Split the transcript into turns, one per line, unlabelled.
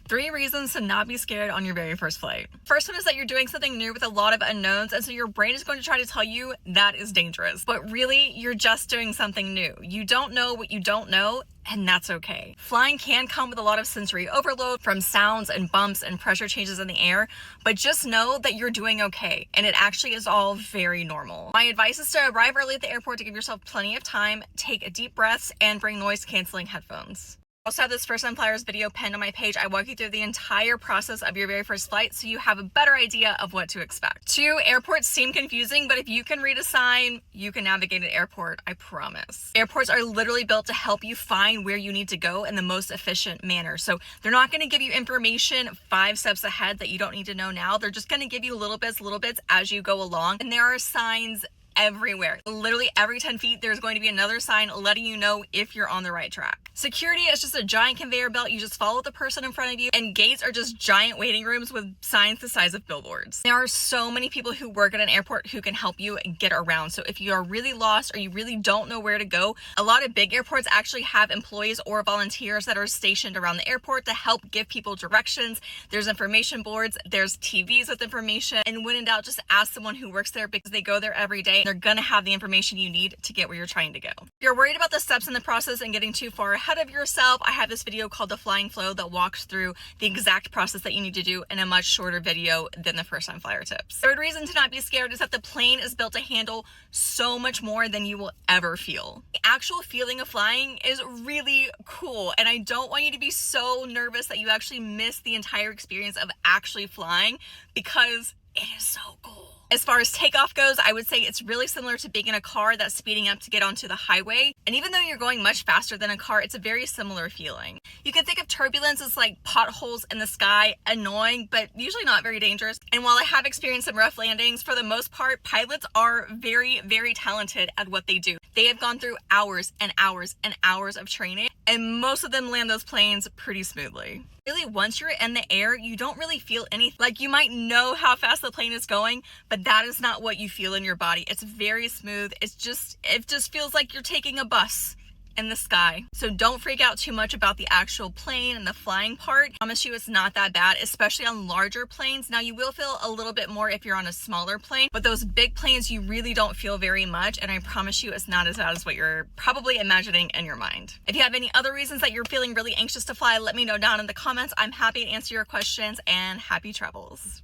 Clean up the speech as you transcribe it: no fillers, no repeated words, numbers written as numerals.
3 reasons to not be scared on your very first flight. First one is that you're doing something new with a lot of unknowns, and so your brain is going to try to tell you that is dangerous. But really, you're just doing something new. You don't know what you don't know, and that's okay. Flying can come with a lot of sensory overload from sounds and bumps and pressure changes in the air, but just know that you're doing okay, and it actually is all very normal. My advice is to arrive early at the airport to give yourself plenty of time, take deep breaths, and bring noise-canceling headphones. I also have this first time flyers video pinned on my page. I walk you through the entire process of your very first flight so you have a better idea of what to expect. 2, airports seem confusing, but if you can read a sign, you can navigate an airport, I promise. Airports are literally built to help you find where you need to go in the most efficient manner. So they're not going to give you information 5 steps ahead that you don't need to know now. They're just going to give you little bits as you go along. And there are signs everywhere. Literally every 10 feet, there's going to be another sign letting you know if you're on the right track. Security is just a giant conveyor belt. You just follow the person in front of you, and gates are just giant waiting rooms with signs the size of billboards. There are so many people who work at an airport who can help you get around. So if you are really lost or you really don't know where to go, a lot of big airports actually have employees or volunteers that are stationed around the airport to help give people directions. There's information boards, there's TVs with information, and when in doubt, just ask someone who works there because they go there every day. They're gonna have the information you need to get where you're trying to go. If you're worried about the steps in the process and getting too far ahead of yourself, I have this video called The Flying Flow that walks through the exact process that you need to do in a much shorter video than the first time flyer tips. Third reason to not be scared is that the plane is built to handle so much more than you will ever feel. The actual feeling of flying is really cool, and I don't want you to be so nervous that you actually miss the entire experience of actually flying, because it is so cool. As far as takeoff goes, I would say it's really similar to being in a car that's speeding up to get onto the highway. And even though you're going much faster than a car, it's a very similar feeling. You can think of turbulence as like potholes in the sky, annoying, but usually not very dangerous. And while I have experienced some rough landings, for the most part, pilots are very, very talented at what they do. They have gone through hours and hours and hours of training, and most of them land those planes pretty smoothly. Really, once you're in the air, you don't really feel anything. Like, you might know how fast the plane is going, but that is not what you feel in your body. It's very smooth. It just feels like you're taking a bus in the sky. So don't freak out too much about the actual plane and the flying part. I promise you it's not that bad, especially on larger planes. Now, you will feel a little bit more if you're on a smaller plane, but those big planes you really don't feel very much, and I promise you it's not as bad as what you're probably imagining in your mind. If you have any other reasons that you're feeling really anxious to fly, let me know down in the comments. I'm happy to answer your questions, and happy travels.